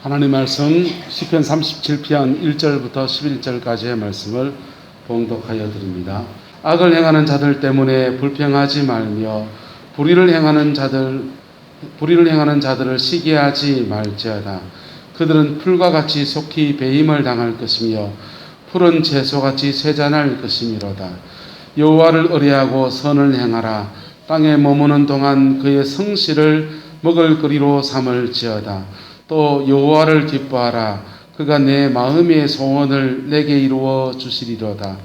하나님 말씀 시편 37편 1절부터 11절까지의 말씀을 봉독하여 드립니다. 악을 행하는 자들 때문에 불평하지 말며 불의를 행하는 자들을 시기하지 말지어다. 그들은 풀과 같이 속히 배임을 당할 것이며 푸른 채소같이 쇠잔할 것이미로다. 여호와를 의뢰하고 선을 행하라. 땅에 머무는 동안 그의 성실을 먹을거리로 삼을지어다. 또 여호와를 기뻐하라. 그가 내 마음의 소원을 내게 이루어 주시리로다.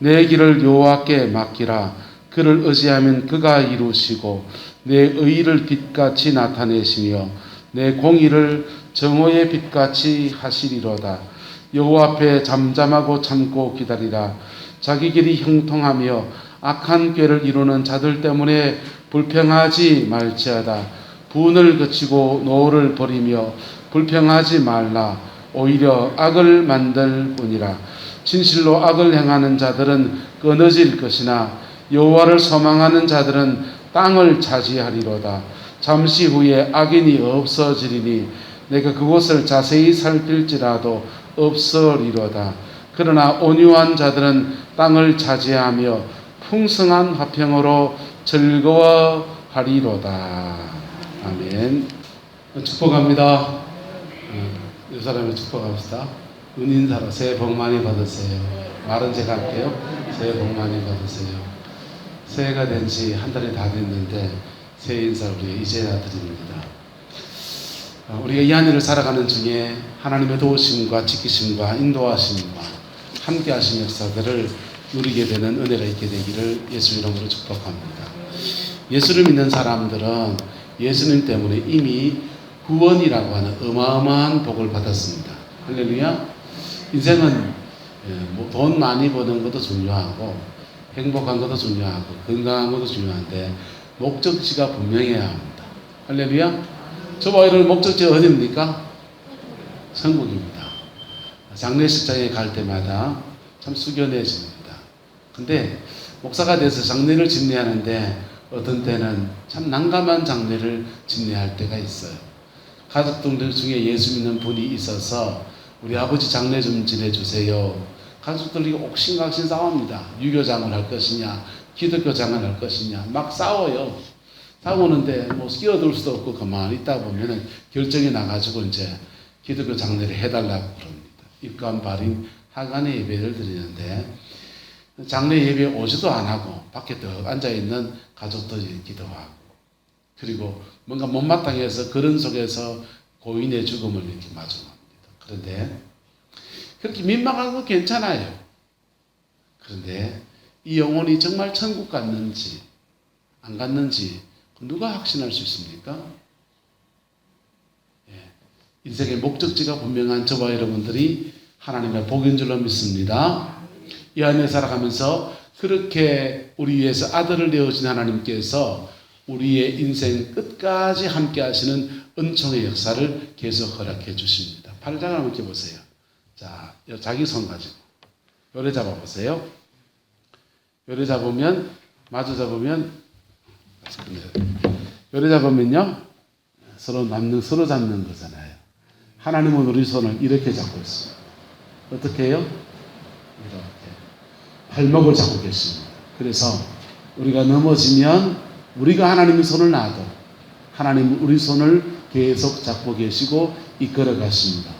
내 길을 여호와께 맡기라. 그를 의지하면 그가 이루시고 내 의의를 빛같이 나타내시며 내 공의를 정오의 빛같이 하시리로다. 여호와 앞에 잠잠하고 참고 기다리라. 자기 길이 형통하며 악한 꾀를 이루는 자들 때문에 불평하지 말지어다. 분을 그치고 노를 버리며 불평하지 말라. 오히려 악을 만들 뿐이라. 진실로 악을 행하는 자들은 끊어질 것이나 여호와를 소망하는 자들은 땅을 차지하리로다. 잠시 후에 악인이 없어지리니 내가 그곳을 자세히 살필지라도 없으리로다. 그러나 온유한 자들은 땅을 차지하며 풍성한 화평으로 즐거워하리로다. 아멘. 축복합니다. 이 사람을 축복합시다. 은인사로 새해 복 많이 받으세요. 말은 제가 할게요. 새해 복 많이 받으세요. 새해가 된 지 한 달이 다 됐는데 새해 인사 우리 이제야 드립니다. 우리가 이 한 해를 살아가는 중에 하나님의 도우심과 지키심과 인도하심과 함께하신 역사들을 누리게 되는 은혜가 있게 되기를 예수 이름으로 축복합니다. 예수를 믿는 사람들은 예수님 때문에 이미 구원이라고 하는 어마어마한 복을 받았습니다. 할렐루야. 인생은 돈 많이 버는 것도 중요하고 행복한 것도 중요하고 건강한 것도 중요한데 목적지가 분명해야 합니다. 할렐루야. 저와 여러분 목적지가 어디입니까? 천국입니다. 장례식장에 갈 때마다 참 숙연해집니다. 근데 목사가 돼서 장례를 집례하는데 어떤 때는 참 난감한 장례를 집례할 때가 있어요. 가족들 중에 예수 믿는 분이 있어서 우리 아버지 장례 좀 지내주세요. 가족들이 옥신각신 싸웁니다. 유교장을 할 것이냐 기독교장을 할 것이냐 막 싸워요. 싸우는데 뭐 끼어들 수도 없고 가만히 있다 보면 결정이 나가지고 이제 기독교 장례를 해달라고 그럽니다. 입관 발인 하간의 예배를 드리는데 장례 예배에 오지도 안 하고 밖에 더 앉아있는 가족들이 기도하고 그리고 뭔가 못마땅해서 그런 속에서 고인의 죽음을 이렇게 마주합니다. 그런데 그렇게 민망한 건 괜찮아요. 그런데 이 영혼이 정말 천국 갔는지 안 갔는지 누가 확신할 수 있습니까? 인생의 목적지가 분명한 저와 여러분들이 하나님의 복인 줄로 믿습니다. 이 안에 살아가면서 그렇게 우리 위해서 아들을 내어준 하나님께서 우리의 인생 끝까지 함께 하시는 은총의 역사를 계속 허락해 주십니다. 팔을 한번 이렇게 보세요. 자, 자기 손 가지고 요래 잡아보세요. 요래 잡으면 마주 잡으면 요래 잡으면요 서로 잡는 거잖아요. 하나님은 우리 손을 이렇게 잡고 있습니다. 어떻게 해요? 이렇게 발목을 잡고 계십니다. 그래서 우리가 넘어지면 우리가 하나님의 손을 놔도 하나님은 우리 손을 계속 잡고 계시고 이끌어 가십니다.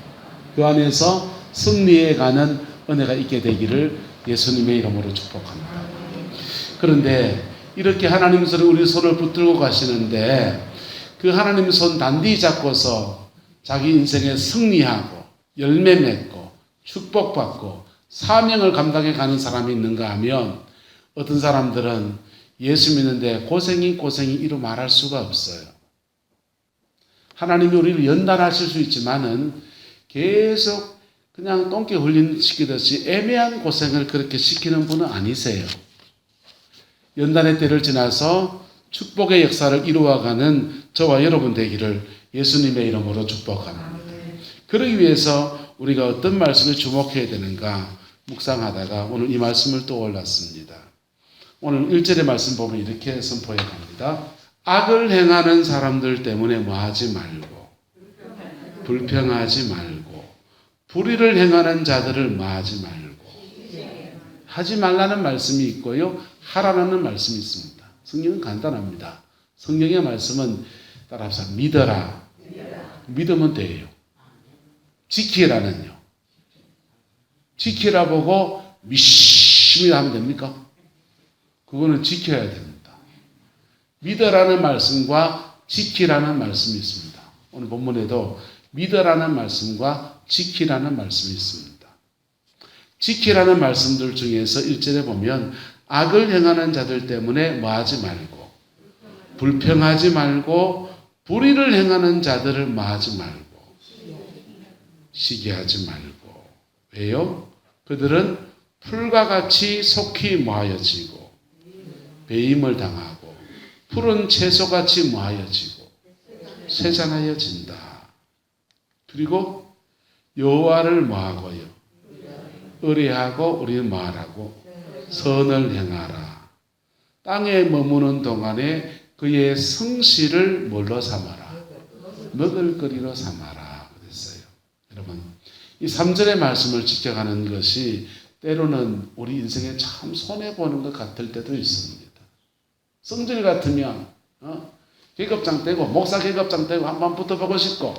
그 안에서 승리해 가는 은혜가 있게 되기를 예수님의 이름으로 축복합니다. 그런데 이렇게 하나님의 손을 우리 손을 붙들고 가시는데 그 하나님의 손 단디 잡고서 자기 인생에 승리하고 열매 맺고 축복받고 사명을 감당해 가는 사람이 있는가 하면 어떤 사람들은 예수 믿는데 고생이 이루 말할 수가 없어요. 하나님이 우리를 연단하실 수 있지만은 계속 그냥 똥개 훈련시키듯이 애매한 고생을 그렇게 시키는 분은 아니세요. 연단의 때를 지나서 축복의 역사를 이루어가는 저와 여러분 되기를 예수님의 이름으로 축복합니다. 그러기 위해서 우리가 어떤 말씀을 주목해야 되는가 묵상하다가 오늘 이 말씀을 또 올랐습니다. 오늘 1절의 말씀 보면 이렇게 선포해 갑니다. 악을 행하는 사람들 때문에 뭐하지 말고 불평하지 말고 불의를 행하는 자들을 마하지 말고. 하지 말라는 말씀이 있고요, 하라는 말씀이 있습니다. 성경은 간단합니다. 성경의 말씀은 따라서 믿어라. 믿으면 돼요. 지키라는요. 지키라 보고 미심이 하면 됩니까? 그거는 지켜야 됩니다. 믿어라는 말씀과 지키라는 말씀이 있습니다. 오늘 본문에도 믿어라는 말씀과 지키라는 말씀이 있습니다. 지키라는 말씀들 중에서 1절에 보면 악을 행하는 자들 때문에 뭐하지 말고 불평하지 말고 불의를 행하는 자들을 뭐하지 말고 시기하지 말고. 왜요? 그들은 풀과 같이 속히 뭐하여지고 배임을 당하고 푸른 채소같이 뭐하여지고 쇠잔하여진다. 그리고 여호와를 뭐하고요? 의뢰하고 우리는 뭐하라고? 선을 행하라. 땅에 머무는 동안에 그의 성실을 뭘로 삼아라? 먹을거리로 삼아라. 그랬어요. 여러분, 이 3절의 말씀을 지켜가는 것이 때로는 우리 인생에 참 손해보는 것 같을 때도 있습니다. 성질 같으면 계급장 떼고 목사 계급장 떼고 한번 붙어보고 싶고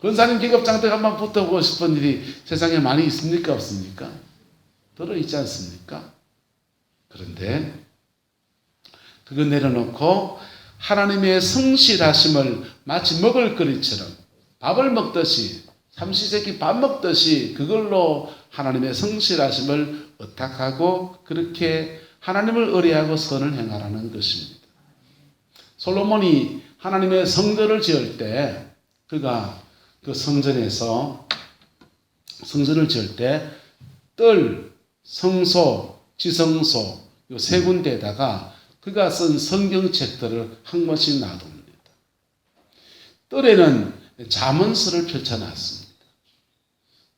권사님 계급장 떼고 한번 붙어보고 싶은 일이 세상에 많이 있습니까? 없습니까? 들어있지 않습니까? 그런데 그거 내려놓고 하나님의 성실하심을 마치 먹을거리처럼 밥을 먹듯이 삼시세끼 밥 먹듯이 그걸로 하나님의 성실하심을 의탁하고 그렇게 하나님을 의뢰하고 선을 행하라는 것입니다. 솔로몬이 하나님의 성전을 지을 때 그가 그 성전을 지을 때 뜰, 성소, 지성소 이 세 군데에다가 그가 쓴 성경책들을 한 권씩 놔둡니다. 뜰에는 잠언서를 펼쳐놨습니다.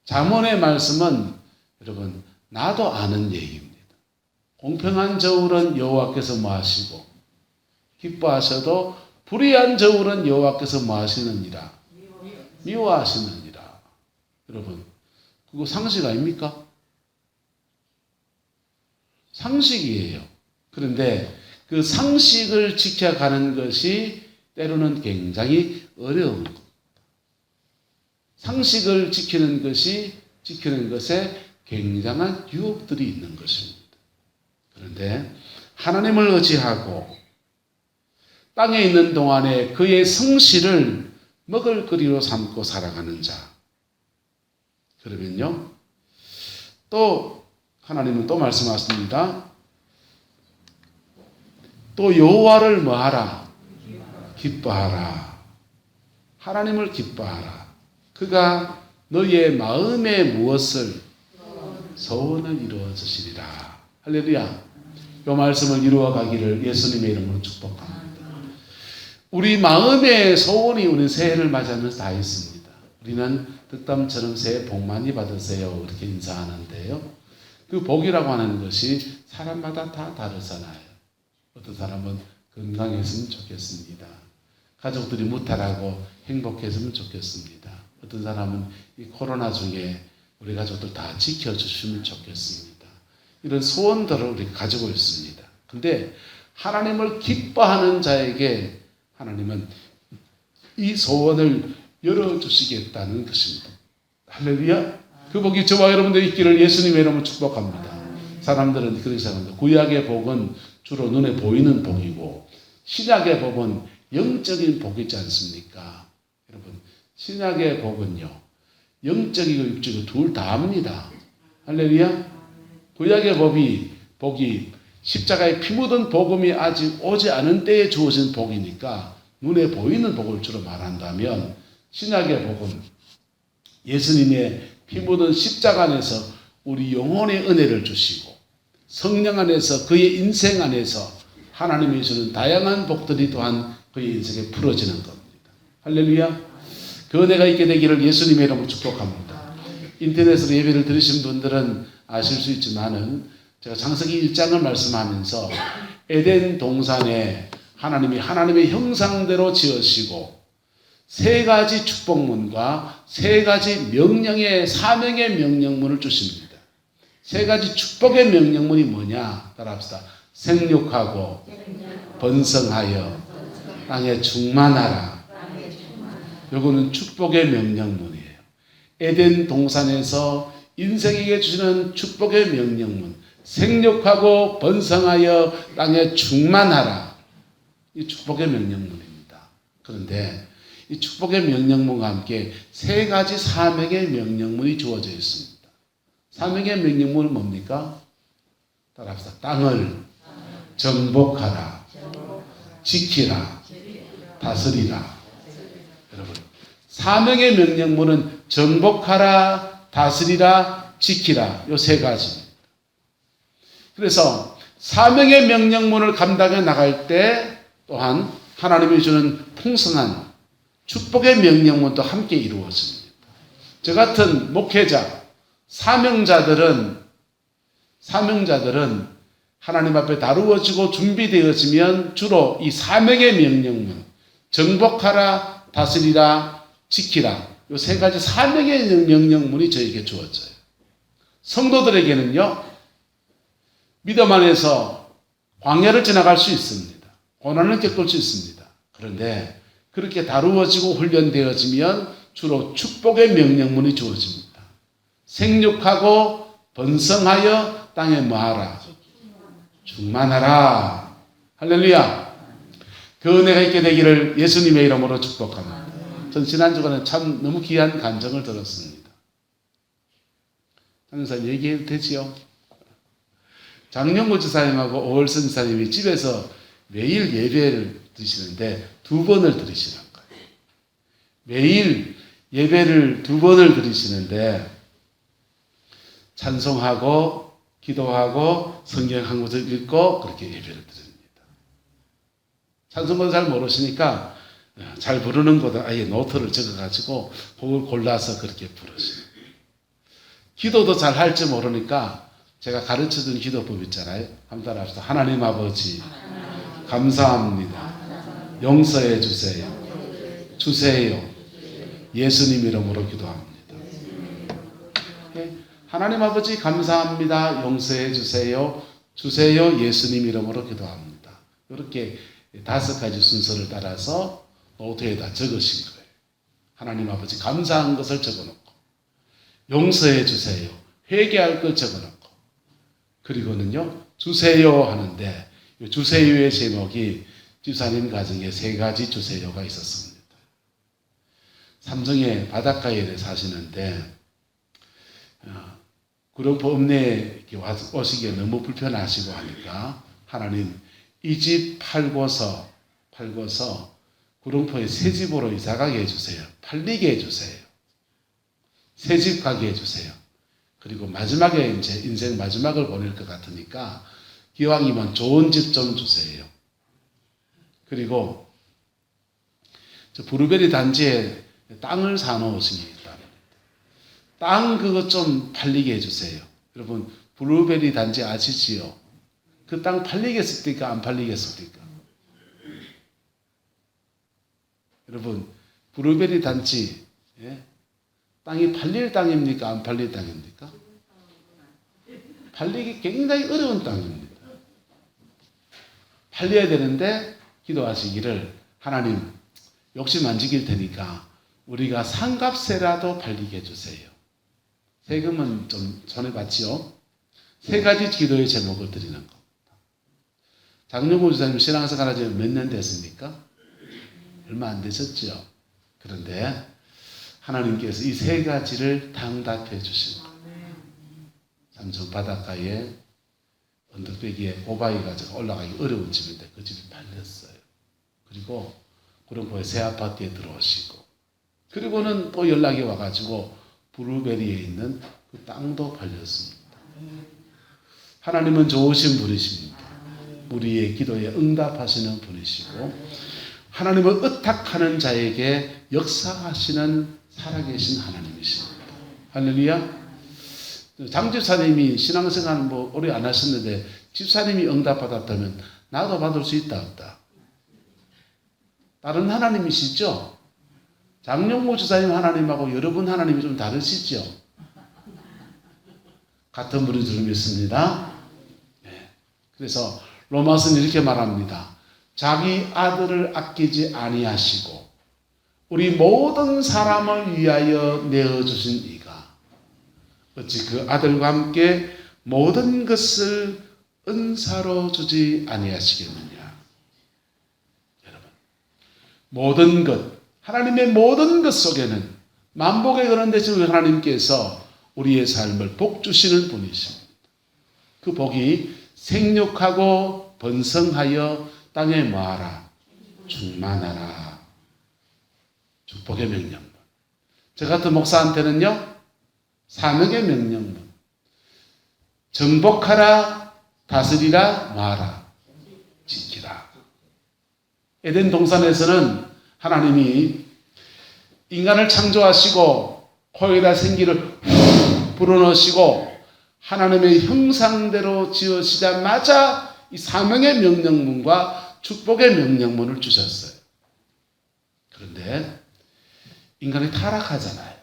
잠언의 말씀은 여러분 나도 아는 얘기입니다. 공평한 저울은 여호와께서 뭐 하시고 기뻐하셔도 불의한 저울은 여호와께서 뭐 하시느니라? 미워하시느니라. 여러분 그거 상식 아닙니까? 상식이에요. 그런데 그 상식을 지켜가는 것이 때로는 굉장히 어려운 겁니다. 상식을 지키는 것에 굉장한 유혹들이 있는 것입니다. 그런데 하나님을 의지하고 땅에 있는 동안에 그의 성실을 먹을거리로 삼고 살아가는 자. 그러면요, 또 하나님은 또 말씀하십니다. 또 여호와를 뭐하라? 기뻐하라. 하나님을 기뻐하라. 그가 너의 마음에 무엇을 소원을 이루어 주시리라. 할렐루야. 이 말씀을 이루어 가기를 예수님의 이름으로 축복합니다. 우리 마음의 소원이 우리 새해를 맞이하면서 다 있습니다. 우리는 득담처럼 새해 복 많이 받으세요 이렇게 인사하는데요. 그 복이라고 하는 것이 사람마다 다 다르잖아요. 어떤 사람은 건강했으면 좋겠습니다. 가족들이 무탈하고 행복했으면 좋겠습니다. 어떤 사람은 이 코로나 중에 우리 가족들 다 지켜주시면 좋겠습니다. 이런 소원들을 우리가 가지고 있습니다. 근데 하나님을 기뻐하는 자에게 하나님은 이 소원을 열어주시겠다는 것입니다. 할렐루야. 그 복이 저와 여러분들이 있기를 예수님의 이름으로 축복합니다. 사람들은 그렇게 생각합니다. 구약의 복은 주로 눈에 보이는 복이고 신약의 복은 영적인 복이지 않습니까? 여러분 신약의 복은요 영적이고 육적이고 둘 다 합니다. 할렐루야. 구약의 복이 십자가에 피 묻은 복음이 아직 오지 않은 때에 주어진 복이니까 눈에 보이는 복을 주로 말한다면 신약의 복은 예수님의 피 묻은 십자가 안에서 우리 영혼의 은혜를 주시고 성령 안에서 그의 인생 안에서 하나님이 주는 다양한 복들이 또한 그의 인생에 풀어지는 겁니다. 할렐루야. 그 은혜가 있게 되기를 예수님의 이름으로 축복합니다. 인터넷으로 예배를 들으신 분들은 아실 수 있지만은 제가 창세기 1장을 말씀하면서 에덴 동산에 하나님이 하나님의 형상대로 지으시고 세 가지 축복문과 세 가지 명령의 사명의 명령문을 주십니다. 세 가지 축복의 명령문이 뭐냐? 따라합시다. 생육하고 번성하여 땅에 충만하라. 요거는 축복의 명령문이에요. 에덴 동산에서 인생에게 주시는 축복의 명령문. 생육하고 번성하여 땅에 충만하라. 이 축복의 명령문입니다. 그런데 이 축복의 명령문과 함께 세 가지 사명의 명령문이 주어져 있습니다. 사명의 명령문은 뭡니까? 따라합시다. 땅을 정복하라, 지키라, 다스리라. 여러분, 사명의 명령문은 정복하라, 다스리라, 지키라. 요 세 가지입니다. 그래서 사명의 명령문을 감당해 나갈 때 또한 하나님이 주는 풍성한 축복의 명령문도 함께 이루어집니다. 저 같은 목회자, 사명자들은 하나님 앞에 다루어지고 준비되어지면 주로 이 사명의 명령문, 정복하라, 다스리라, 지키라, 이 세 가지 사명의 명령문이 저에게 주어져요. 성도들에게는요, 믿음 안에서 광야를 지나갈 수 있습니다. 고난을 겪을 수 있습니다. 그런데 그렇게 다루어지고 훈련되어지면 주로 축복의 명령문이 주어집니다. 생육하고 번성하여 땅에 뭐하라? 충만하라. 할렐루야. 그 은혜가 있게 되기를 예수님의 이름으로 축복합니다. 전 지난주간에 참 너무 귀한 감정을 들었습니다. 항상 얘기해도 되지요? 장영구 지사님하고 오월선 지사님이 집에서 매일 예배를 드시는데 2번을 드리시는 거예요. 매일 예배를 2번을 드리시는데 찬송하고 기도하고 성경 한 구절 읽고 그렇게 예배를 드립니다. 찬송도 잘 모르시니까 잘 부르는 거다 아예 노트를 적어가지고 그걸 골라서 그렇게 부르시는 거예요. 기도도 잘 할 줄 모르니까 제가 가르쳐준 기도법 있잖아요. 한번 따라합시다. 하나님 아버지 감사합니다. 용서해 주세요. 주세요. 예수님 이름으로 기도합니다. 하나님 아버지 감사합니다. 용서해 주세요. 주세요. 예수님 이름으로 기도합니다. 이렇게 5가지 순서를 따라서 노트에다 적으신 거예요. 하나님 아버지 감사한 것을 적어놓고 용서해 주세요. 회개할 것 적어놓고 그리고는요 주세요 하는데 주세요의 제목이 집사님 가정에 3가지 주세요가 있었습니다. 삼성의 바닷가에 사시는데 구룡포 읍내에 오시기에 너무 불편하시고 하니까 하나님 이 집 팔고서 구룡포에 새 집으로 이사가게 해주세요. 팔리게 해주세요. 새 집 가게 해주세요. 그리고 마지막에 이제 인생 마지막을 보낼 것 같으니까 기왕이면 좋은 집 좀 주세요. 그리고 저 브루베리 단지에 땅을 사놓으신 게 있다. 땅 그거 좀 팔리게 해주세요. 여러분 브루베리 단지 아시지요? 그 땅 팔리겠습니까? 안 팔리겠습니까? 여러분 브루베리 단지 땅이 팔릴 땅입니까? 안 팔릴 땅입니까? 팔리기 굉장히 어려운 땅입니다. 팔려야 되는데 기도하시기를 하나님 욕심 안 지킬 테니까 우리가 상값세라도 팔리게 해주세요. 세금은 좀 손해봤지요. 3가지 기도의 제목을 드리는 겁니다. 장영구 지사님 신앙생활 하지 몇 년 됐습니까? 얼마 안 되셨죠. 그런데 하나님께서 이 3가지를 당답해 주신 거예요. 삼성 바닷가에 언덕배기에 오바이가 올라가기 어려운 집인데 그 집이 팔렸어요. 그리고 구룡포의 새 아파트에 들어오시고 그리고는 또 연락이 와가지고 브루베리에 있는 그 땅도 팔렸습니다. 하나님은 좋으신 분이십니다. 우리의 기도에 응답하시는 분이시고 하나님을 의탁하는 자에게 역사하시는 살아계신 하나님이십니다. 할렐루야. 장 집사님이 신앙생활 오래 안 하셨는데 집사님이 응답받았다면 나도 받을 수 있다 없다? 다른 하나님이시죠? 장용모 주사님 하나님하고 여러분 하나님이 좀 다르시죠? 같은 분인 줄 믿습니다. 네. 그래서 로마서는 이렇게 말합니다. 자기 아들을 아끼지 아니하시고 우리 모든 사람을 위하여 내어주신 이가 어찌 그 아들과 함께 모든 것을 은사로 주지 아니하시겠느냐. 여러분, 모든 것, 하나님의 모든 것 속에는 만복에 그런 대신 하나님께서 우리의 삶을 복 주시는 분이십니다. 그 복이 생육하고 번성하여 땅에 뭐하라? 충만하라. 축복의 명령문. 저 같은 목사한테는요, 사명의 명령문. 정복하라, 다스리라, 뭐하라? 지키라. 에덴 동산에서는 하나님이 인간을 창조하시고 코에다 생기를 불어넣으시고 하나님의 형상대로 지으시자마자 이 사명의 명령문과 축복의 명령문을 주셨어요. 그런데 인간이 타락하잖아요.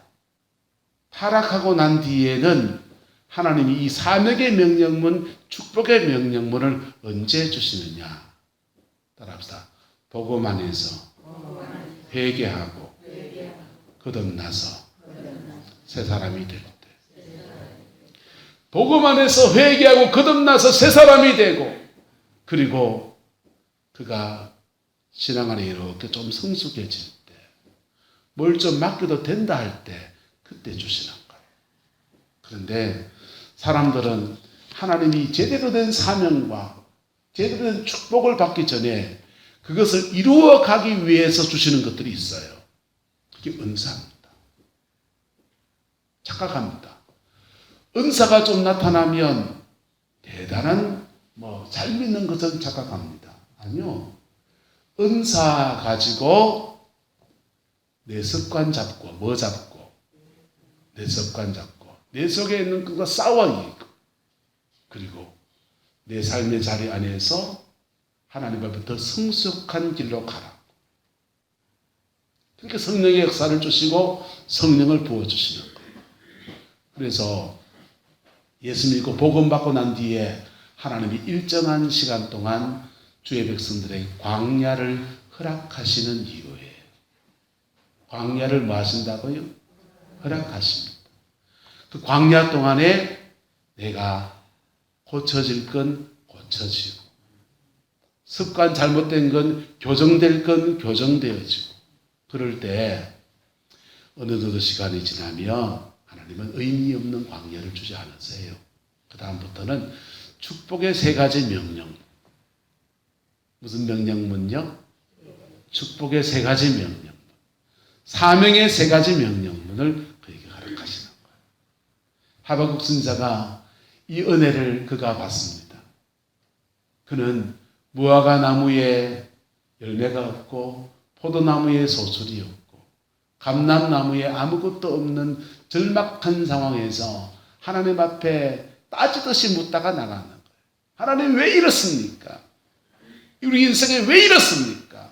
타락하고 난 뒤에는 하나님이 이 사명의 명령문, 축복의 명령문을 언제 주시느냐? 따라합시다. 복음 안에서 회개하고 거듭나서 새 사람이 될 때. 복음 안에서 회개하고 거듭나서 새 사람이 되고, 그리고 그가 신앙 안에 이렇게 좀 성숙해질 때, 뭘 좀 맡겨도 된다 할 때, 그때 주시는 거예요. 그런데 사람들은 하나님이 제대로 된 사명과 제대로 된 축복을 받기 전에 그것을 이루어 가기 위해서 주시는 것들이 있어요. 그게 은사입니다. 착각합니다. 은사가 좀 나타나면 대단한 잘 믿는 것은 착각합니다. 아니요. 은사 가지고 내 습관 잡고 뭐 잡고 내 습관 잡고 내 속에 있는 그거 싸워이고 그리고 내 삶의 자리 안에서 하나님 앞에 더 성숙한 길로 가라. 그렇게 성령의 역사를 주시고 성령을 부어주시는 거예요. 그래서 예수 믿고 복음 받고 난 뒤에 하나님이 일정한 시간 동안 주의 백성들에게 광야를 허락하시는 이유예요. 광야를 뭐 하신다고요? 허락하십니다. 그 광야 동안에 내가 고쳐질 건 고쳐지고 습관 잘못된 건 교정될 건 교정되어지고 그럴 때 어느 정도 시간이 지나면 하나님은 의미 없는 광야를 주지 않으세요. 그 다음부터는 축복의 세 가지 명령. 무슨 명령문요? 축복의 세 가지 명령문. 사명의 세 가지 명령문을 그에게 허락하시는 거예요. 하박국 선지자가 이 은혜를 그가 받습니다. 그는 무화과 나무에 열매가 없고 포도나무에 소출이 없고 감람나무에 아무것도 없는 절박한 상황에서 하나님 앞에 따지듯이 묻다가 나가는 거예요. 하나님 왜 이렇습니까? 우리 인생에 왜 이렇습니까?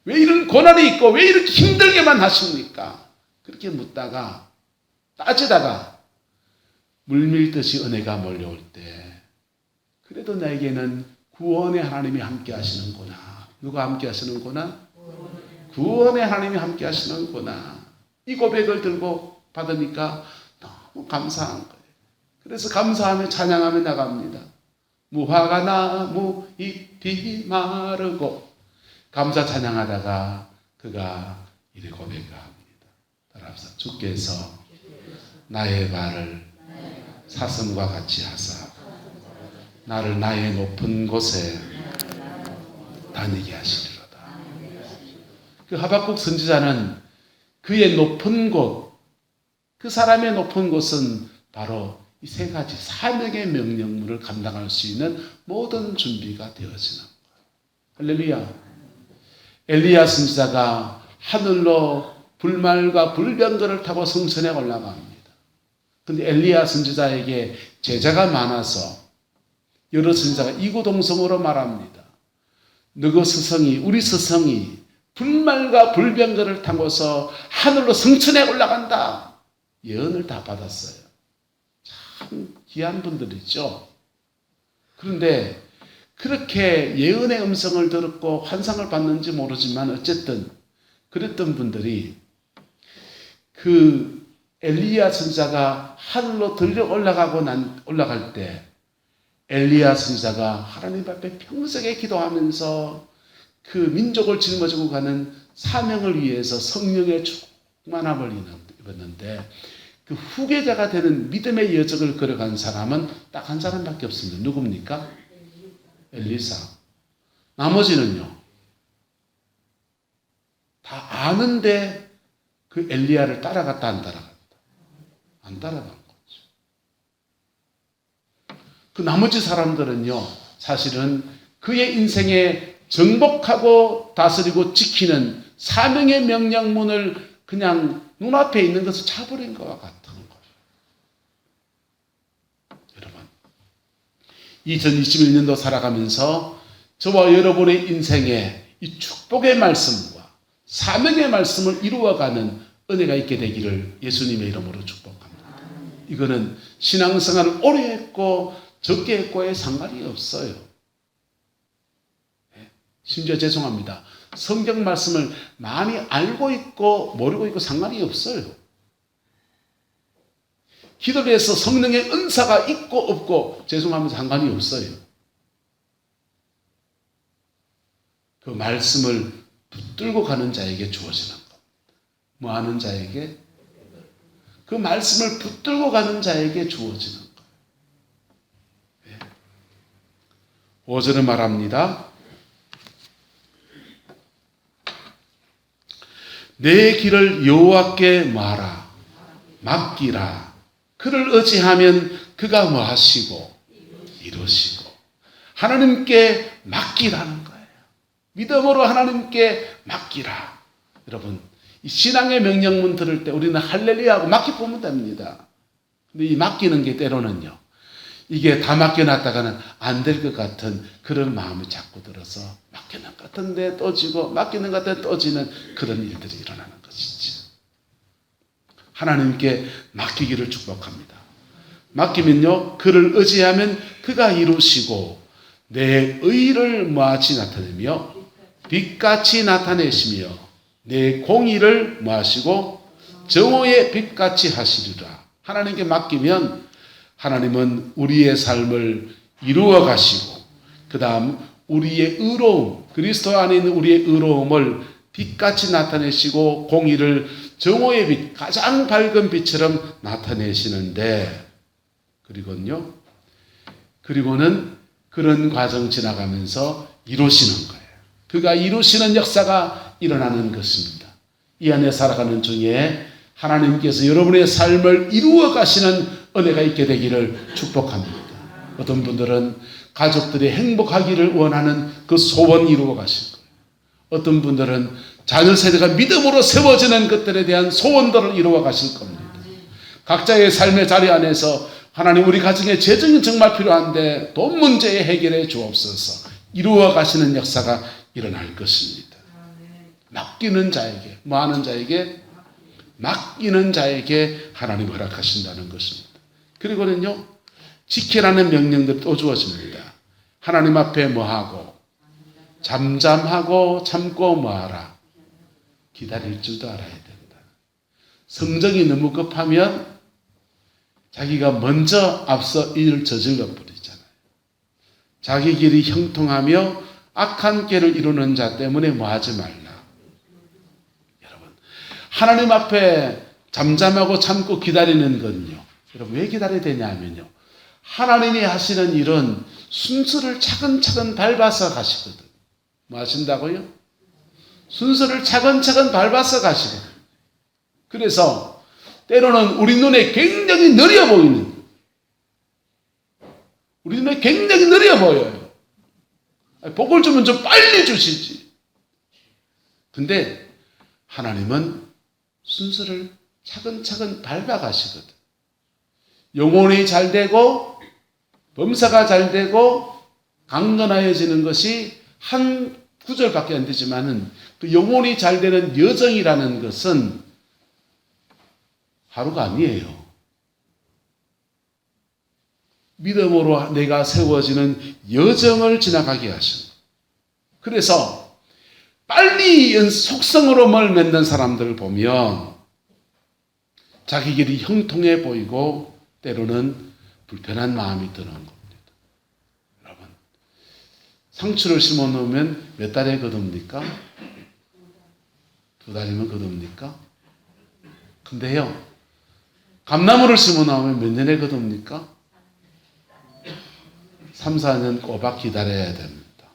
왜 이런 고난이 있고 왜 이렇게 힘들게만 하십니까? 그렇게 묻다가 따지다가 물밀듯이 은혜가 몰려올 때 그래도 나에게는 구원의 하나님이 함께 하시는구나. 누가 함께 하시는구나? 구원의 하나님이 함께 하시는구나. 이 고백을 들고 받으니까 너무 감사한 거예요. 그래서 감사하며 찬양하며 나갑니다. 무화과 나무 잎이 마르고 감사 찬양하다가 그가 이래 고백합니다. 따라합시다. 주께서 나의 발을 사슴과 같이 하사 나를 나의 높은 곳에 다니게 하시리로다. 그 하박국 선지자는 그의 높은 곳, 그 사람의 높은 곳은 바로 이 세 가지 사명의 명령문을 감당할 수 있는 모든 준비가 되어지는 거예요. 할렐루야. 엘리야 선지자가 하늘로 불말과 불병거를 타고 성전에 올라갑니다. 그런데 엘리야 선지자에게 제자가 많아서 여러 선지자가 이구동성으로 말합니다. 너그 스승이, 우리 스승이 불말과 불병거를 타고서 하늘로 성천에 올라간다. 예언을 다 받았어요. 참 귀한 분들이죠. 그런데 그렇게 예언의 음성을 들었고 환상을 받는지 모르지만 어쨌든 그랬던 분들이 그 엘리야 선지자가 하늘로 들려 올라갈 때 엘리야 선지자가 하나님 앞에 평생에 기도하면서 그 민족을 짊어지고 가는 사명을 위해서 성령의 충만함을 입었는데 그 후계자가 되는 믿음의 여정을 걸어간 사람은 딱 한 사람밖에 없습니다. 누굽니까? 엘리사. 나머지는요. 다 아는데 그 엘리야를 따라갔다 안 따라갔다. 안 따라간 거죠. 그 나머지 사람들은요. 사실은 그의 인생에 정복하고 다스리고 지키는 사명의 명령문을 그냥 눈앞에 있는 것을 차버린 것과 같은 거예요. 여러분, 2021년도 살아가면서 저와 여러분의 인생에 이 축복의 말씀과 사명의 말씀을 이루어가는 은혜가 있게 되기를 예수님의 이름으로 축복합니다. 이거는 신앙생활을 오래 했고 적게 했고에 상관이 없어요. 심지어 죄송합니다. 성경 말씀을 많이 알고 있고 모르고 있고 상관이 없어요. 기도를 해서 성령의 은사가 있고 없고 죄송하면 상관이 없어요. 그 말씀을 붙들고 가는 자에게 주어지는 것. 뭐 하는 자에게? 그 말씀을 붙들고 가는 자에게 주어지는 거예요. 5절은 말합니다. 내 길을 여호와께 뭐하라? 맡기라. 그를 의지하면 그가 뭐 하시고 이루시고. 하나님께 맡기라는 거예요. 믿음으로 하나님께 맡기라. 여러분, 이 신앙의 명령문 들을 때 우리는 할렐루야하고 맡기보면 됩니다. 근데 이 맡기는 게 때로는요, 이게 다 맡겨놨다가는 안 될 것 같은 그런 마음이 자꾸 들어서 맡기는 것 같은데 또 지고 맡기는 것 같은데 또 지는 그런 일들이 일어나는 것이죠. 하나님께 맡기기를 축복합니다. 맡기면요, 그를 의지하면 그가 이루시고 내 의를 뭐하지 나타내며 빛같이 나타내시며 내 공의를 뭐하시고 정오의 빛같이 하시리라. 하나님께 맡기면 하나님은 우리의 삶을 이루어 가시고 그 다음 우리의 의로움, 그리스도 안에 있는 우리의 의로움을 빛같이 나타내시고 공의를 정오의 빛, 가장 밝은 빛처럼 나타내시는데 그리고는 그런 과정 지나가면서 이루시는 거예요. 그가 이루시는 역사가 일어나는 것입니다. 이 안에 살아가는 중에 하나님께서 여러분의 삶을 이루어 가시는 은혜가 있게 되기를 축복합니다. 어떤 분들은 가족들이 행복하기를 원하는 그 소원 이루어 가실 거예요. 어떤 분들은 자녀 세대가 믿음으로 세워지는 것들에 대한 소원들을 이루어 가실 겁니다. 각자의 삶의 자리 안에서 하나님 우리 가정에 재정이 정말 필요한데 돈 문제에 해결해 주옵소서. 이루어 가시는 역사가 일어날 것입니다. 맡기는 자에게, 뭐 하는 자에게? 맡기는 자에게 하나님 허락하신다는 것입니다. 그리고는요, 지키라는 명령들이 또 주어집니다. 하나님 앞에 뭐하고? 잠잠하고 참고 뭐하라? 기다릴 줄도 알아야 된다. 성정이 너무 급하면 자기가 먼저 앞서 일을 저질러 버리잖아요. 자기 길이 형통하며 악한 길을 이루는 자 때문에 뭐하지 말라. 여러분, 하나님 앞에 잠잠하고 참고 기다리는 건요, 여러분 왜 기다려야 되냐면요, 하나님이 하시는 일은 순서를 차근차근 밟아서 가시거든. 뭐 하신다고요? 순서를 차근차근 밟아서 가시거든. 그래서 때로는 우리 눈에 굉장히 느려 보이는, 우리 눈에 굉장히 느려 보여요. 복을 주면 좀 빨리 주시지. 근데 하나님은 순서를 차근차근 밟아 가시거든. 영혼이 잘 되고 범사가 잘 되고 강건하여지는 것이 한 구절밖에 안 되지만은 그 영혼이 잘 되는 여정이라는 것은 하루가 아니에요. 믿음으로 내가 세워지는 여정을 지나가게 하신. 그래서 빨리 속성으로 뭘 맺는 사람들을 보면 자기 길이 형통해 보이고 때로는 불편한 마음이 드는 겁니다. 여러분, 상추를 심어 놓으면 몇 달에 거둡니까? 2달이면 거둡니까? 근데요, 감나무를 심어 놓으면 몇 년에 거둡니까? 3, 4년 꼬박 기다려야 됩니다.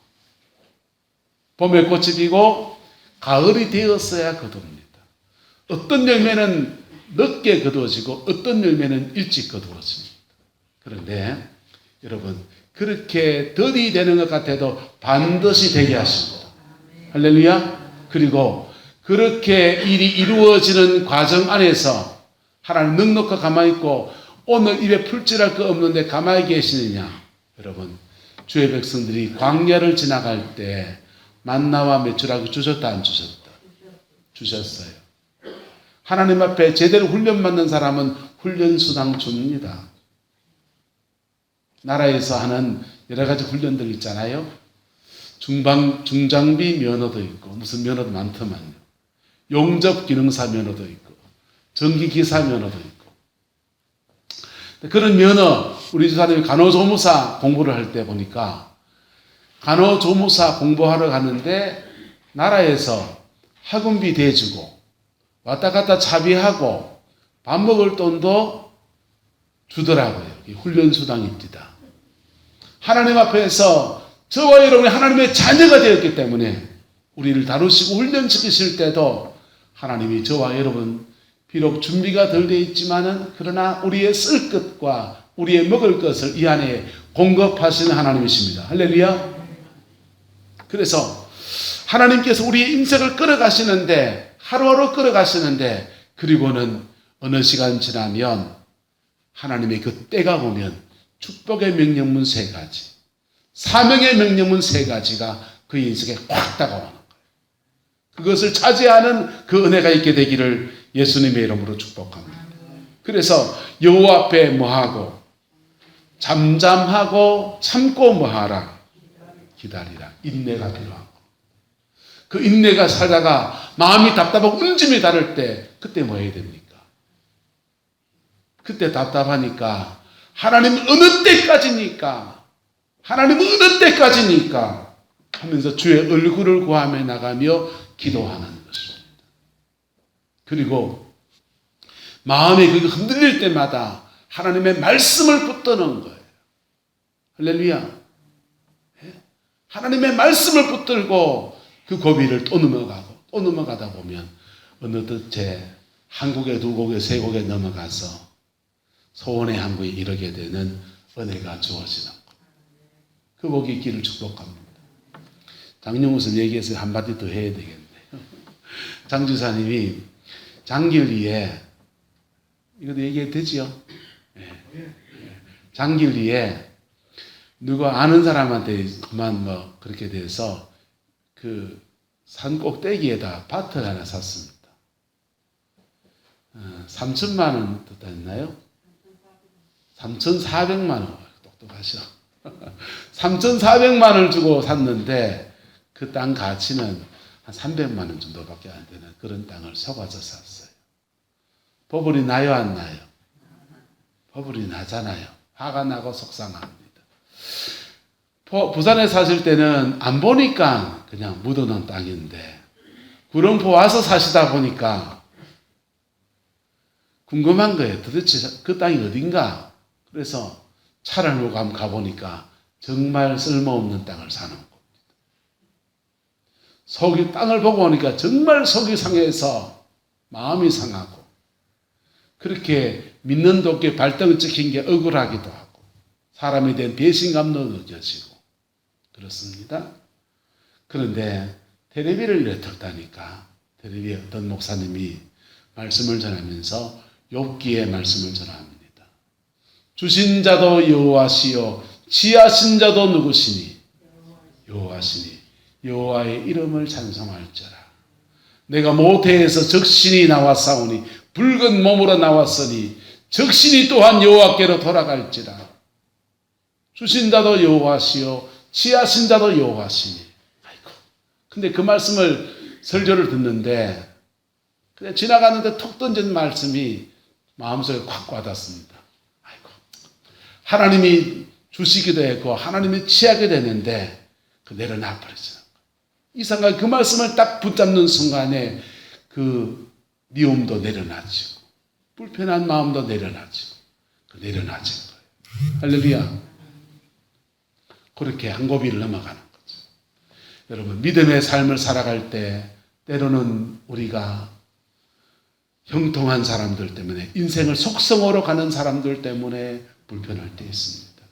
봄에 꽃이 피고 가을이 되었어야 거둡니다. 어떤 열매는 늦게 거두어지고 어떤 열매는 일찍 거두어집니다. 그런데 여러분, 그렇게 더디 되는 것 같아도 반드시 되게 하십니다. 할렐루야. 그리고 그렇게 일이 이루어지는 과정 안에서 하나님 넉넉히 가만히 있고 오늘 입에 풀칠할 거 없는데 가만히 계시느냐. 여러분, 주의 백성들이 광야를 지나갈 때 만나와 메추라기 주셨다 안 주셨다? 주셨어요. 하나님 앞에 제대로 훈련받는 사람은 훈련수당 줍니다. 나라에서 하는 여러 가지 훈련들 있잖아요. 중장비 면허도 있고 무슨 면허도 많더만요. 용접 기능사 면허도 있고 전기기사 면허도 있고. 그런 면허, 우리 집사람이 간호조무사 공부를 할 때 보니까 간호조무사 공부하러 가는데 나라에서 학원비 대주고 왔다 갔다 차비하고 밥 먹을 돈도 주더라고요. 훈련수당입니다. 하나님 앞에서 저와 여러분이 하나님의 자녀가 되었기 때문에 우리를 다루시고 훈련시키실 때도 하나님이 저와 여러분 비록 준비가 덜 되어 있지만은 그러나 우리의 쓸 것과 우리의 먹을 것을 이 안에 공급하시는 하나님이십니다. 할렐루야. 그래서 하나님께서 우리의 인생을 끌어가시는데 하루하루 끌어가시는데 그리고는 어느 시간 지나면 하나님의 그 때가 오면 축복의 명령문 3가지, 사명의 명령문 3가지가 그 인생에 확 다가오는 거예요. 그것을 차지하는 그 은혜가 있게 되기를 예수님의 이름으로 축복합니다. 그래서 여호와 앞에 뭐하고 잠잠하고 참고 뭐하라? 기다리라. 인내가 필요하고 그 인내가 살다가 마음이 답답하고 움직임이 다를 때 그때 뭐 해야 됩니까? 그때 답답하니까 하나님 어느 때까지니까 하나님 어느 때까지니까 하면서 주의 얼굴을 구하며 나가며 기도하는 것입니다. 그리고 마음이 그게 흔들릴 때마다 하나님의 말씀을 붙드는 거예요. 할렐루야. 하나님의 말씀을 붙들고 그 고비를 또 넘어가고 또 넘어가다 보면 어느덧 한 곡에 두 곡에 세 곡에 넘어가서 소원의 항구에 이르게 되는 은혜가 주어지는 것. 그 복이 있기를 축복합니다. 장영우선 얘기해서 한마디 더 해야 되겠네요. 장주사님이 장길리에 이것도 얘기해도 되지요? 장길리에 누가 아는 사람한테 그만 뭐 그렇게 돼서 그 산 꼭대기에다 밭을 하나 샀습니다. 3천만 원 듣다 했나요? 3,400만 원. 똑똑하셔. 3,400만 원을 주고 샀는데 그 땅 가치는 한 300만 원 정도밖에 안 되는 그런 땅을 속아서 샀어요. 버블이 나요, 안 나요? 버블이 나잖아요. 화가 나고 속상합니다. 부산에 사실 때는 안 보니까 그냥 묻어놓은 땅인데 구름포 와서 사시다 보니까 궁금한 거예요. 도대체 그 땅이 어딘가? 그래서 차를 몰고 한번 가보니까 정말 쓸모없는 땅을 사는 겁니다. 땅을 보고 오니까 정말 속이 상해서 마음이 상하고 그렇게 믿는 도끼에 발등을 찍힌 게 억울하기도 하고 사람에 대한 배신감도 느껴지고 그렇습니다. 그런데 텔레비를 이렇게 듣다니까 텔레비에 어떤 목사님이 말씀을 전하면서 욥기의 말씀을 전합니다. 주신 자도 여호와시요 지하신 자도 누구시니 여호와시니 여호와의 이름을 찬송할지어라. 내가 모태에서 적신이 나왔사오니 붉은 몸으로 나왔으니 적신이 또한 여호와께로 돌아갈지라. 주신 자도 여호와시요 취하신 자도 여호와시니. 아이고. 근데 그 말씀을 설교를 듣는데 그냥 지나가는데 톡 던진 말씀이 마음속에 콱 와닿습니다. 아이고. 하나님이 주시기도 했고 하나님이 취하게 되는데 그 내려놔 버리죠. 이상하게 그 말씀을 딱 붙잡는 순간에 그 미움도 내려놔지고 불편한 마음도 내려놔지고 내려놔진 거예요. 할렐루야. 그렇게 한 고비를 넘어가는 거죠. 여러분, 믿음의 삶을 살아갈 때 때로는 우리가 형통한 사람들 때문에, 인생을 속성으로 가는 사람들 때문에 불편할 때 있습니다.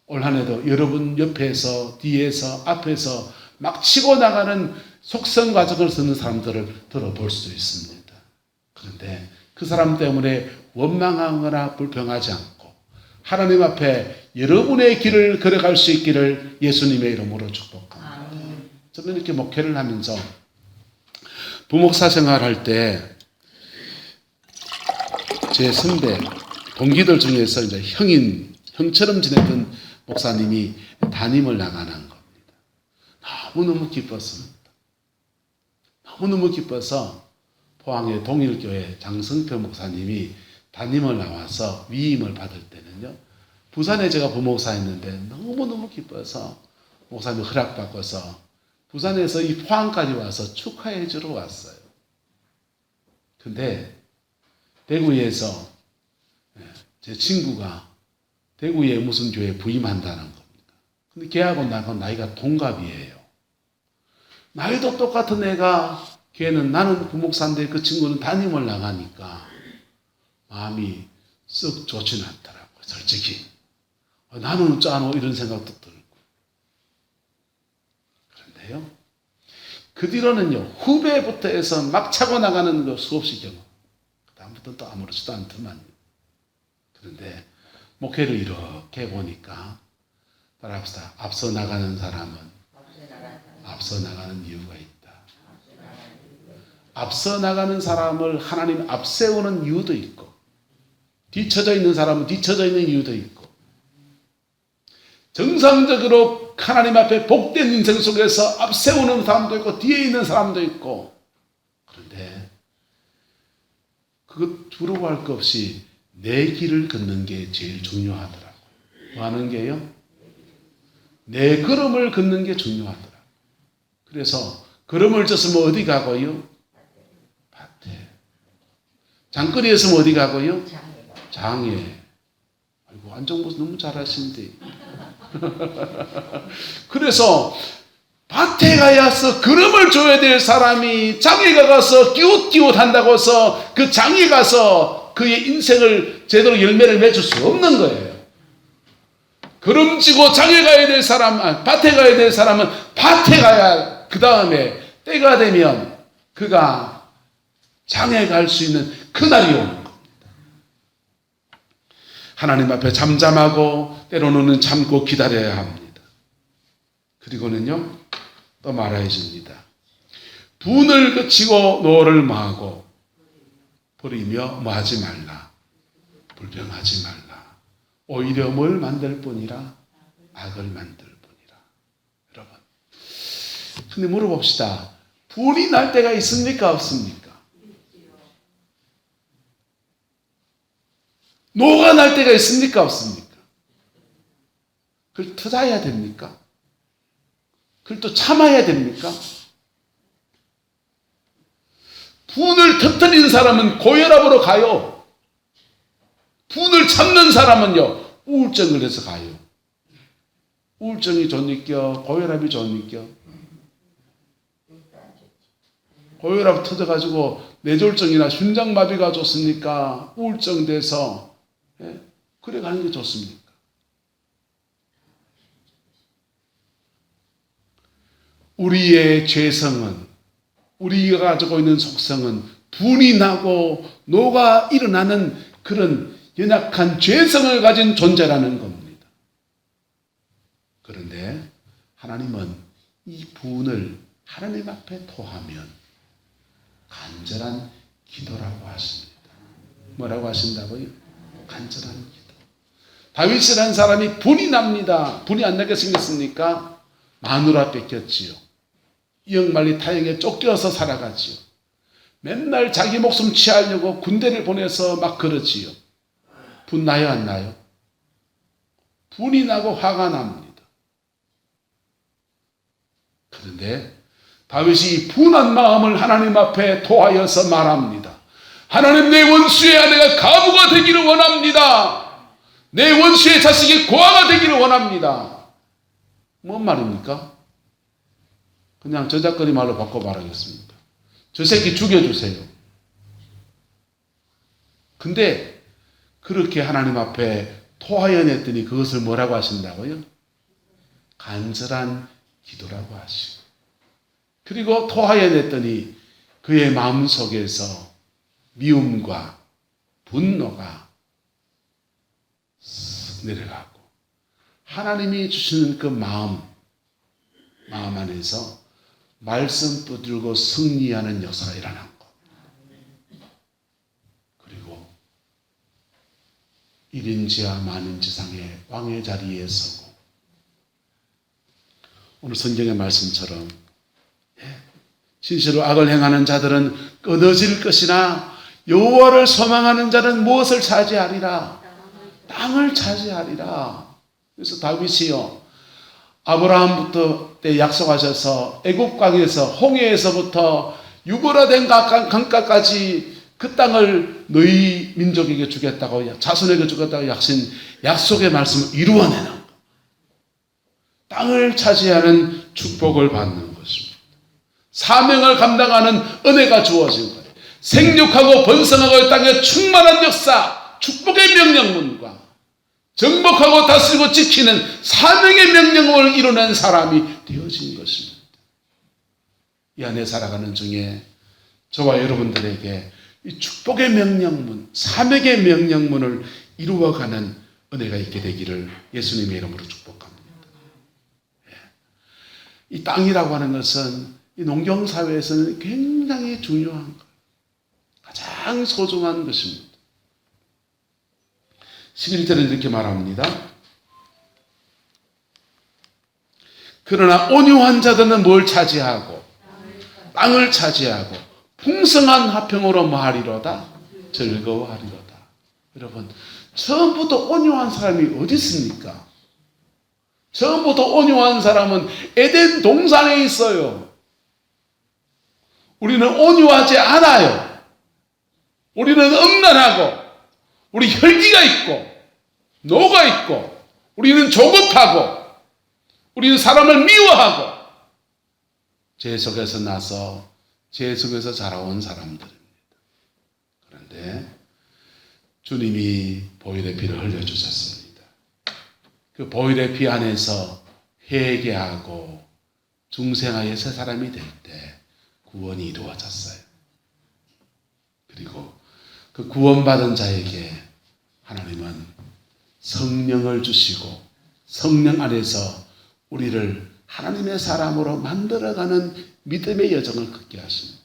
올 한 해도 여러분 옆에서, 뒤에서, 앞에서 막 치고 나가는 속성 과정을 쓰는 사람들을 들어볼 수도 있습니다. 그런데 그 사람 때문에 원망하거나 불평하지 않고 하나님 앞에 여러분의 길을 걸어갈 수 있기를 예수님의 이름으로 축복합니다. 저는 이렇게 목회를 하면서 부목사 생활할 때 제 선배, 동기들 중에서 이제 형처럼 지냈던 목사님이 담임을 나가는 겁니다. 너무너무 기뻤습니다. 너무너무 기뻐서 포항의 동일교회 장성표 목사님이 담임을 나와서 위임을 받을 때는요, 부산에 제가 부목사였는데 너무너무 기뻐서 목사님 허락받고서 부산에서 이 포항까지 와서 축하해 주러 왔어요. 근데 대구에서 제 친구가 대구에 무슨 교회에 부임한다는 겁니다. 근데 걔하고 나하고 나이가 동갑이에요. 나이도 똑같은 애가, 걔는 나는 부목사인데 그 친구는 담임을 나가니까 마음이 썩 좋지는 않더라고요. 솔직히. 나는 짜노 이런 생각도 들고. 그런데요, 그 뒤로는요, 후배부터 해서 막 차고 나가는 거 수없이 경험. 그다음부터 또 아무렇지도 않더만요. 그런데 목회를 이렇게 보니까 따라합시다. 앞서 나가는 사람은 앞서 나가는 이유가 있다. 앞서 나가는 사람을 하나님 앞세우는 이유도 있고, 뒤쳐져 있는 사람은 뒤쳐져 있는 이유도 있고, 정상적으로 하나님 앞에 복된 인생 속에서 앞세우는 사람도 있고 뒤에 있는 사람도 있고. 그런데 그것 두려워할 것 없이 내 길을 걷는 게 제일 중요하더라고요. 뭐 하는 게요? 내 걸음을 걷는 게 중요하더라고요. 그래서 걸음을 졌으면 어디 가고요? 밭에. 장거리에 있으면 어디 가고요? 장에. 아이고, 안정보수 너무 잘하시는데. 그래서 밭에 가야서 걸음을 줘야 될 사람이 장에 가서 끼웃끼웃 한다고 해서 그 장에 가서 그의 인생을 제대로 열매를 맺을 수 없는 거예요. 걸음지고 장에 가야 될 사람, 밭에 가야 될 사람은 밭에 가야, 그 다음에 때가 되면 그가 장에 갈 수 있는 그날이 오는 겁니다. 하나님 앞에 잠잠하고 때로는 참고 기다려야 합니다. 그리고는요, 또 말해 줍니다. 분을 그치고 노를 마하고 버리며 뭐하지 말라. 불평하지 말라. 오히려 뭘 만들 뿐이라? 악을 만들 뿐이라. 여러분, 근데 물어봅시다. 불이 날 때가 있습니까? 없습니까? 노가 날 때가 있습니까? 없습니까? 그걸 터져야 됩니까? 그걸 또 참아야 됩니까? 분을 터뜨리는 사람은 고혈압으로 가요. 분을 참는 사람은요, 우울증을 해서 가요. 우울증이 좋니까 고혈압이 좋니까. 고혈압 터져가지고 뇌졸중이나 심장마비가 좋습니까? 우울증 돼서 그래 가는 게 좋습니까? 우리의 죄성은, 우리가 가지고 있는 속성은 분이 나고 노가 일어나는 그런 연약한 죄성을 가진 존재라는 겁니다. 그런데 하나님은 이 분을 하나님 앞에 토하면 간절한 기도라고 하십니다. 뭐라고 하신다고요? 간절한 기도. 다윗이라는 사람이 분이 납니다. 분이 안 나게 생겼습니까? 마누라 뺏겼지요. 이역만리 타영에 쫓겨서 살아가지요. 맨날 자기 목숨 취하려고 군대를 보내서 막 그러지요. 분 나요, 안 나요? 분이 나고 화가 납니다. 그런데 다윗이 분한 마음을 하나님 앞에 토하여서 말합니다. 하나님, 내 원수의 아내가 가부가 되기를 원합니다. 내 원수의 자식이 고아가 되기를 원합니다. 뭔 말입니까? 그냥 저작거리 말로 바꿔 말하겠습니다. 저 새끼 죽여주세요. 근데 그렇게 하나님 앞에 토하여 냈더니 그것을 뭐라고 하신다고요? 간절한 기도라고 하시고, 그리고 토하여 냈더니 그의 마음속에서 미움과 분노가 내려가고 하나님이 주시는 그 마음 안에서 말씀 붙들고 승리하는 역사가 일어난 것. 그리고 1인지와 만인지상의 왕의 자리에 서고, 오늘 성경의 말씀처럼 진실로 악을 행하는 자들은 끊어질 것이나 여호와를 소망하는 자는 무엇을 차지하리라? 땅을 차지하리라. 그래서 다윗이요, 아브라함부터 때 약속하셔서 애국강에서 홍해에서부터 유보라된 강가까지 그 땅을 너희 민족에게 주겠다고, 자손에게 주겠다고 약속의 말씀을 이루어내는 것. 땅을 차지하는 축복을 받는 것입니다. 사명을 감당하는 은혜가 주어진 거예요. 생육하고 번성하고 땅에 충만한 역사, 축복의 명령문과 정복하고 다스리고 지키는 사명의 명령을 이루는 사람이 되어진 것입니다. 이 안에 살아가는 중에 저와 여러분들에게 이 축복의 명령문, 사명의 명령문을 이루어가는 은혜가 있게 되기를 예수님의 이름으로 축복합니다. 이 땅이라고 하는 것은 이 농경사회에서는 굉장히 중요한 것, 가장 소중한 것입니다. 11절은 이렇게 말합니다. 그러나 온유한 자들은 뭘 차지하고? 땅을 차지하고 풍성한 화평으로 뭐하리로다? 즐거워하리로다. 여러분, 처음부터 온유한 사람이 어디 있습니까? 처음부터 온유한 사람은 에덴 동산에 있어요. 우리는 온유하지 않아요. 우리는 음란하고, 우리 혈기가 있고, 노가 있고, 우리는 조급하고, 우리는 사람을 미워하고, 죄 속에서 나서 죄 속에서 자라온 사람들입니다. 그런데 주님이 보혈의 피를 흘려주셨습니다. 그 보혈의 피 안에서 회개하고 중생하여 새 사람이 될 때 구원이 이루어졌어요. 그리고 그 구원받은 자에게 하나님은 성령을 주시고 성령 안에서 우리를 하나님의 사람으로 만들어가는 믿음의 여정을 걷게 하십니다.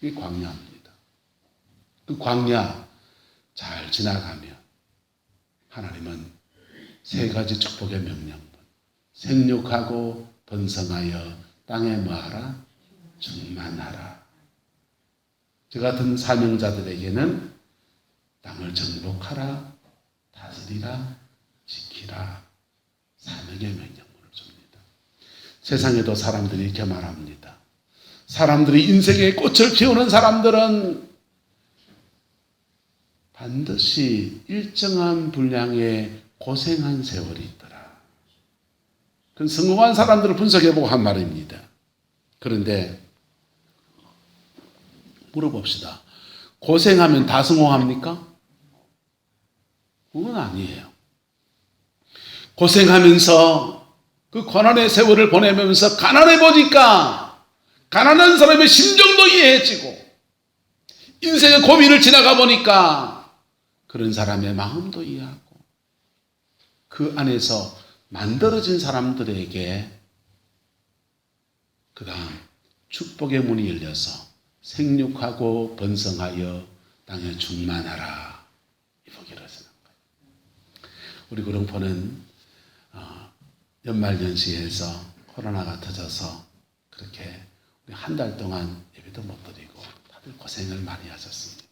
이게 광야입니다. 그 광야 잘 지나가면 하나님은 세 가지 축복의 명령문, 생육하고 번성하여 땅에 뭐하라? 충만하라. 저 같은 사명자들에게는 땅을 정복하라, 다스리라, 지키라, 사명의 명령문을 줍니다. 세상에도 사람들이 이렇게 말합니다. 사람들이 인생의 꽃을 피우는 사람들은 반드시 일정한 분량의 고생한 세월이 있더라. 그건 성공한 사람들을 분석해보고 한 말입니다. 그런데 물어봅시다. 고생하면 다 성공합니까? 그건 아니에요. 고생하면서 그 고난의 세월을 보내면서 가난해 보니까 가난한 사람의 심정도 이해해지고 인생의 고민을 지나가 보니까 그런 사람의 마음도 이해하고 그 안에서 만들어진 사람들에게 그 다음 축복의 문이 열려서 생육하고 번성하여 땅에 충만하라. 이 보기를 쓰는 거예요. 우리 구릉포는 연말연시에서 코로나가 터져서 그렇게 한 달 동안 예배도 못 드리고 다들 고생을 많이 하셨습니다.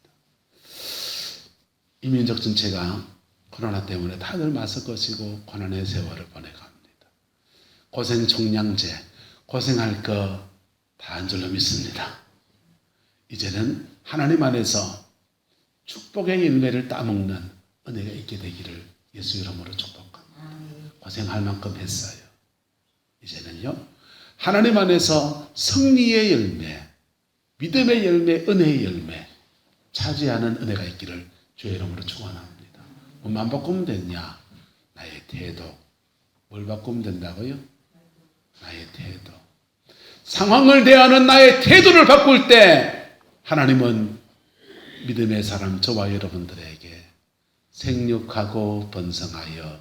이민족 전체가 코로나 때문에 다들 마스크 쓰고 고난의 세월을 보내갑니다. 고생 총량제, 고생할 거 다 한 줄로 믿습니다. 이제는 하나님 안에서 축복의 열매를 따먹는 은혜가 있게 되기를 예수 이름으로 축복합니다. 고생할 만큼 했어요. 이제는요, 하나님 안에서 승리의 열매, 믿음의 열매, 은혜의 열매 차지하는 은혜가 있기를 주의 이름으로 축원합니다. 뭐만 바꾸면 됐냐? 나의 태도. 뭘 바꾸면 된다고요? 나의 태도. 상황을 대하는 나의 태도를 바꿀 때 하나님은 믿음의 사람 저와 여러분들에게 생육하고 번성하여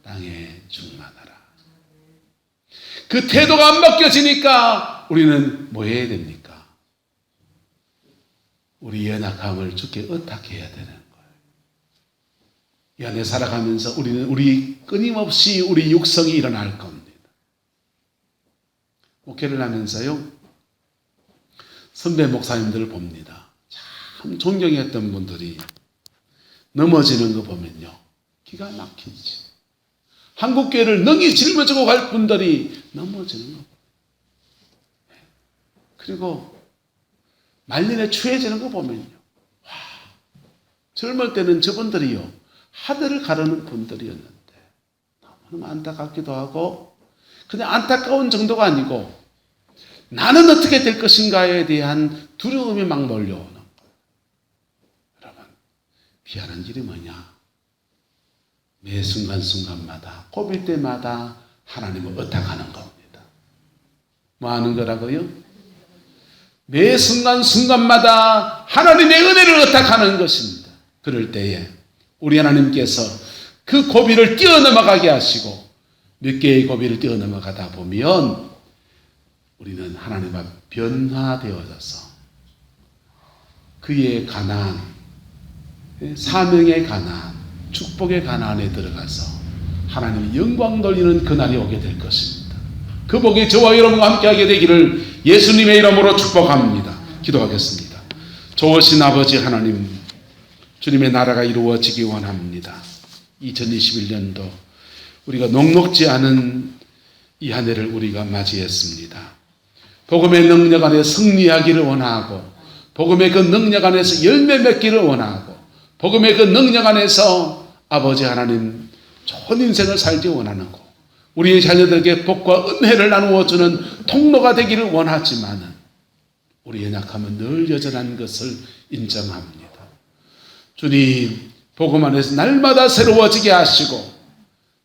땅에 충만하라. 그 태도가 안 바뀌어지니까 우리는 뭐 해야 됩니까? 우리 연약함을 주께 의탁해야 되는 거예요. 이 안에 살아가면서 우리 끊임없이 우리 육성이 일어날 겁니다. 목회를 하면서요, 선배 목사님들을 봅니다. 참 존경했던 분들이 넘어지는 거 보면요, 기가 막히지. 한국교회를 능히 짊어지고 갈 분들이 넘어지는 거. 그리고 말년에 추해지는 거 보면요, 와, 젊을 때는 저분들이요, 하늘을 가르는 분들이었는데 너무 안타깝기도 하고, 그냥 안타까운 정도가 아니고 나는 어떻게 될 것인가에 대한 두려움이 막 몰려오는 거예요. 여러분, 피하는 길이 뭐냐? 매 순간순간마다, 고빌 때마다 하나님을 의탁하는 겁니다. 뭐 하는 거라고요? 매 순간순간마다 하나님의 은혜를 의탁하는 것입니다. 그럴 때에 우리 하나님께서 그 고비를 뛰어넘어가게 하시고, 몇 개의 고비를 뛰어넘어가다 보면 우리는 하나님 앞 변화되어져서 그의 가나안, 사명의 가나안, 축복의 가나안에 들어가서 하나님의 영광 돌리는 그날이 오게 될 것입니다. 그 복이 저와 여러분과 함께하게 되기를 예수님의 이름으로 축복합니다. 기도하겠습니다. 좋으신 아버지 하나님, 주님의 나라가 이루어지기 원합니다. 2021년도 우리가 녹록지 않은 이 한 해를 우리가 맞이했습니다. 복음의 능력 안에 승리하기를 원하고, 복음의 그 능력 안에서 열매 맺기를 원하고, 복음의 그 능력 안에서 아버지 하나님 좋은 인생을 살기 원하는 거, 우리의 자녀들에게 복과 은혜를 나누어주는 통로가 되기를 원하지만 우리 연약함은 늘 여전한 것을 인정합니다. 주님, 복음 안에서 날마다 새로워지게 하시고,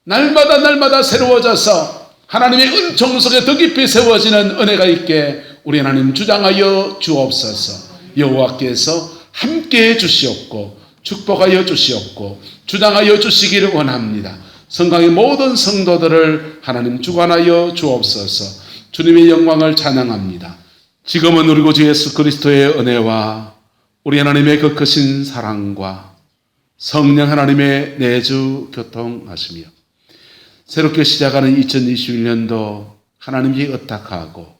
날마다 새로워져서 하나님의 은총 속에 더 깊이 세워지는 은혜가 있게 우리 하나님 주장하여 주옵소서. 여호와께서 함께해 주시옵고 축복하여 주시옵고 주장하여 주시기를 원합니다. 성강의 모든 성도들을 하나님 주관하여 주옵소서. 주님의 영광을 찬양합니다. 지금은 우리 구주 예수 그리스도의 은혜와 우리 하나님의 그 크신 사랑과 성령 하나님의 내주 교통하시며 새롭게 시작하는 2021년도 하나님께 의탁하고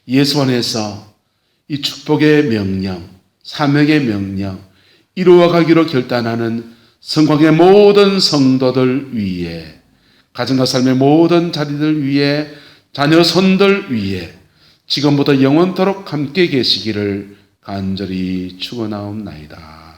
예수 안에서 이 축복의 명령, 사명의 명령 이루어가기로 결단하는 성광의 모든 성도들 위에, 가정과 삶의 모든 자리들 위에, 자녀 손들 위에 지금부터 영원토록 함께 계시기를 간절히 축원하옵나이다.